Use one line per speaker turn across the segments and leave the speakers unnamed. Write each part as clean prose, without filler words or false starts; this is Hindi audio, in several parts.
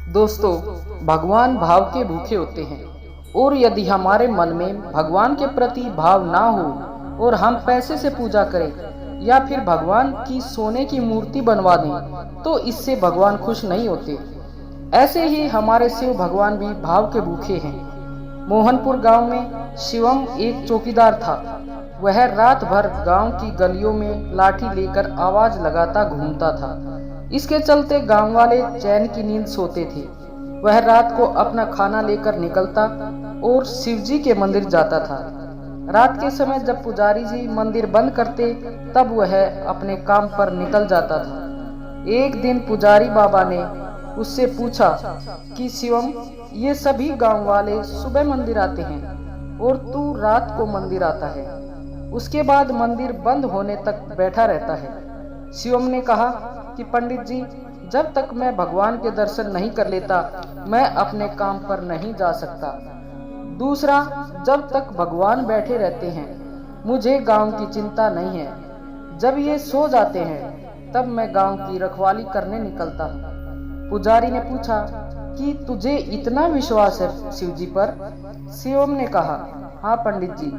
दोस्तों, भगवान भाव के भूखे होते हैं और यदि हमारे मन में भगवान के प्रति भाव ना हो और हम पैसे से पूजा करें या फिर भगवान की सोने की मूर्ति बनवा दें तो इससे भगवान खुश नहीं होते। ऐसे ही हमारे शिव भगवान भी भाव के भूखे हैं। मोहनपुर गांव में शिवम एक चौकीदार था। वह रात भर गांव की गलियों में लाठी लेकर आवाज लगाता घूमता था। इसके चलते गांव वाले चैन की नींद सोते थे। वह रात को अपना खाना लेकर निकलता और शिवजी के मंदिर जाता था। रात के समय जब पुजारी जी मंदिर बंद करते तब वह अपने काम पर निकल जाता था। एक दिन पुजारी बाबा ने उससे पूछा कि शिवम, ये सभी गांव वाले सुबह मंदिर आते हैं और तू रात को मंदिर आता है, उसके बाद मंदिर बंद होने तक बैठा रहता है। शिवम ने कहा कि पंडित जी, जब तक मैं भगवान के दर्शन नहीं कर लेता मैं अपने काम पर नहीं जा सकता। दूसरा, जब तक भगवान बैठे रहते हैं मुझे गांव की चिंता नहीं है। जब ये सो जाते हैं तब मैं गांव की रखवाली करने निकलता हूँ। पुजारी ने पूछा कि तुझे इतना विश्वास है शिव जी पर? शिवम ने कहा, हाँ पंडित जी,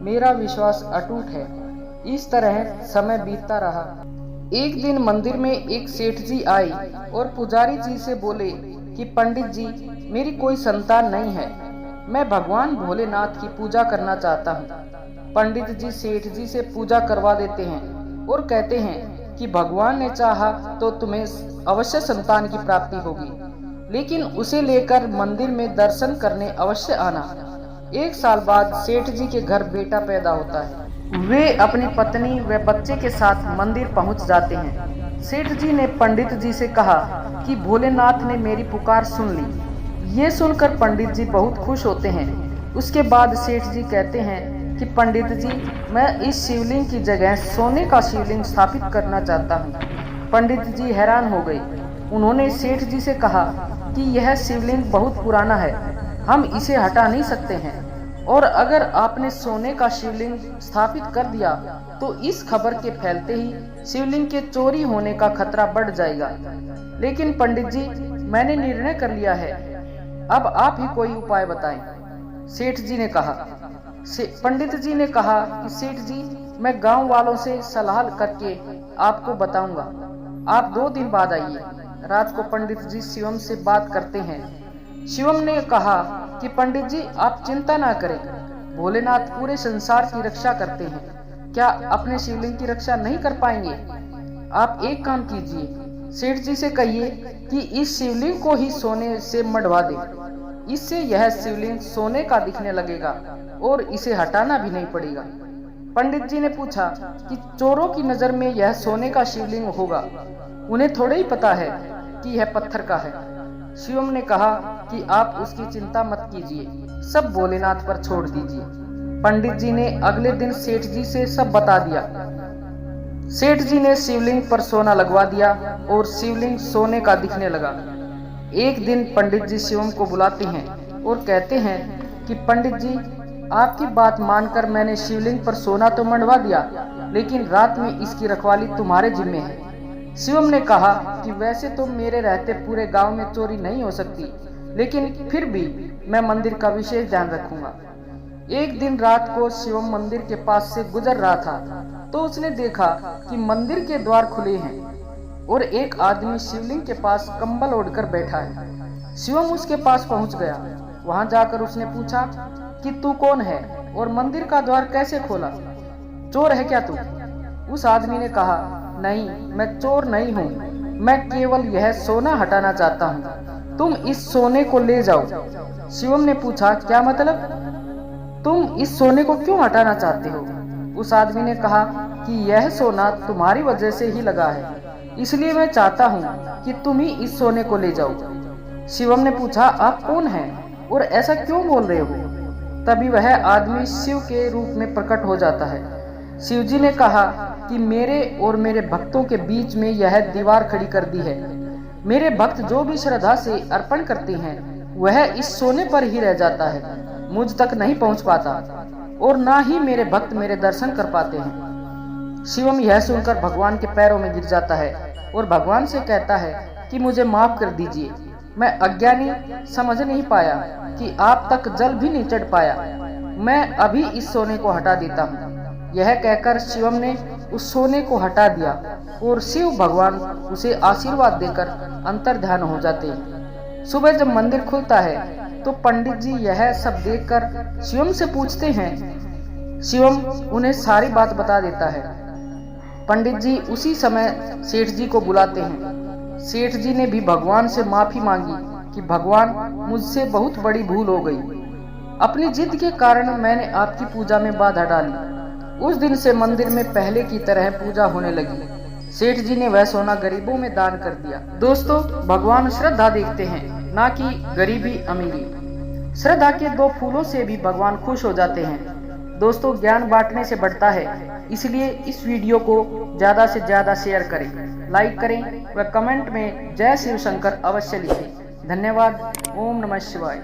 मेरा विश्वास अटूट है। इस तरह समय बीतता रहा। एक दिन मंदिर में एक सेठ जी आए और पुजारी जी से बोले कि पंडित जी, मेरी कोई संतान नहीं है, मैं भगवान भोलेनाथ की पूजा करना चाहता हूँ। पंडित जी सेठ जी से पूजा करवा देते हैं और कहते हैं कि भगवान ने चाहा तो तुम्हें अवश्य संतान की प्राप्ति होगी, लेकिन उसे लेकर मंदिर में दर्शन करने अवश्य आना। एक साल बाद सेठ जी के घर बेटा पैदा होता है। वे अपनी पत्नी व बच्चे के साथ मंदिर पहुंच जाते हैं। सेठ जी ने पंडित जी से कहा कि भोलेनाथ ने मेरी पुकार सुन ली। ये सुनकर पंडित जी बहुत खुश होते हैं। उसके बाद सेठ जी कहते हैं कि पंडित जी, मैं इस शिवलिंग की जगह सोने का शिवलिंग स्थापित करना चाहता हूँ। पंडित जी हैरान हो गए। उन्होंने सेठ जी से कहा कि यह शिवलिंग बहुत पुराना है, हम इसे हटा नहीं सकते हैं, और अगर आपने सोने का शिवलिंग स्थापित कर दिया तो इस खबर के फैलते ही शिवलिंग के चोरी होने का खतरा बढ़ जाएगा। लेकिन पंडित जी, मैंने निर्णय कर लिया है, अब आप ही कोई उपाय बताएं। सेठ जी ने कहा। पंडित जी ने कहा कि सेठ जी, मैं गांव वालों से सलाह करके आपको बताऊंगा, आप 2 दिन बाद आइए। रात को पंडित जी शिवम से बात करते हैं। शिवम ने कहा कि पंडित जी, आप चिंता ना करें, भोलेनाथ पूरे संसार की रक्षा करते हैं, क्या अपने शिवलिंग की रक्षा नहीं कर पाएंगे? आप एक काम कीजिए, सेठ जी से कहिए कि इस शिवलिंग को ही सोने से मढ़वा दे। इससे यह शिवलिंग सोने का दिखने लगेगा और इसे हटाना भी नहीं पड़ेगा। पंडित जी ने पूछा कि चोरों की नजर में यह सोने का शिवलिंग होगा, उन्हें थोड़ा ही पता है कि यह पत्थर का है। शिवम ने कहा कि आप उसकी चिंता मत कीजिए, सब भोलेनाथ पर छोड़ दीजिए। पंडित जी ने अगले दिन सेठ जी से सब बता दिया। सेठ जी ने शिवलिंग पर सोना लगवा दिया और शिवलिंग सोने का दिखने लगा। एक दिन पंडित जी शिवम को बुलाते हैं और कहते हैं कि पंडित जी, आपकी बात मानकर मैंने शिवलिंग पर सोना तो मंडवा दिया, लेकिन रात में इसकी रखवाली तुम्हारे जिम्मे है। शिवम ने कहा कि वैसे तो मेरे रहते पूरे गांव में चोरी नहीं हो सकती, लेकिन फिर भी मैं मंदिर का विशेष ध्यान रखूंगा। एक दिन रात को शिवम मंदिर के पास से गुजर रहा था तो उसने देखा कि मंदिर के द्वार खुले हैं और एक आदमी शिवलिंग के पास कंबल ओढ़कर बैठा है। शिवम उसके पास पहुंच गया। वहां जाकर उसने पूछा कि तू कौन है और मंदिर का द्वार कैसे खोला? चोर है क्या तू? उस आदमी ने कहा, नहीं, मैं चोर नहीं हूँ, मैं केवल यह सोना हटाना चाहता हूँ, तुम इस सोने को ले जाओ। शिवम ने पूछा, क्या मतलब? तुम इस सोने को क्यों हटाना चाहते हो? उस आदमी ने कहा कि यह सोना तुम्हारी वजह से ही लगा है, इसलिए मैं चाहता हूँ कि तुम ही इस सोने को ले जाओ। शिवम ने पूछा, आप कौन हैं और ऐसा क्यों बोल रहे हो? तभी वह आदमी शिव के रूप में प्रकट हो जाता है। शिव जी ने कहा कि मेरे और मेरे भक्तों के बीच में यह दीवार खड़ी कर दी है। मेरे भक्त जो भी श्रद्धा से अर्पण करते हैं वह इस सोने पर ही रह जाता है, मुझ तक नहीं पहुंच पाता और ना ही मेरे भक्त मेरे दर्शन कर पाते हैं। शिवम यह सुनकर भगवान के पैरों में गिर जाता है और भगवान से कहता है कि मुझे माफ कर दीजिए, मैं अज्ञानी समझ नहीं पाया कि आप तक जल भी नहीं चढ़ पाया। मैं अभी इस सोने को हटा देता हूँ। यह कहकर शिवम ने उस सोने को हटा दिया और शिव भगवान उसे आशीर्वाद देकर अंतर्ध्यान हो जाते हैं। सुबह जब मंदिर खुलता है तो पंडित जी यह सब देखकर शिवम से पूछते हैं। शिवम उन्हें सारी बात बता देता है। पंडित जी उसी समय सेठ जी को बुलाते हैं। सेठ जी ने भी भगवान से माफी मांगी कि भगवान मुझसे बहुत बड़ी भूल हो गई। अपनी जिद के कारण मैंने आपकी पूजा में बाधा डाली। उस दिन से मंदिर में पहले की तरह पूजा होने लगी। सेठ जी ने वह सोना गरीबों में दान कर दिया। दोस्तों, भगवान श्रद्धा देखते हैं, ना कि गरीबी अमीरी। श्रद्धा के 2 फूलों से भी भगवान खुश हो जाते हैं। दोस्तों, ज्ञान बांटने से बढ़ता है, इसलिए इस वीडियो को ज्यादा से ज्यादा शेयर करें, लाइक करें व कमेंट में जय शिव शंकर अवश्य लिखें। धन्यवाद। ओम नमः शिवाय।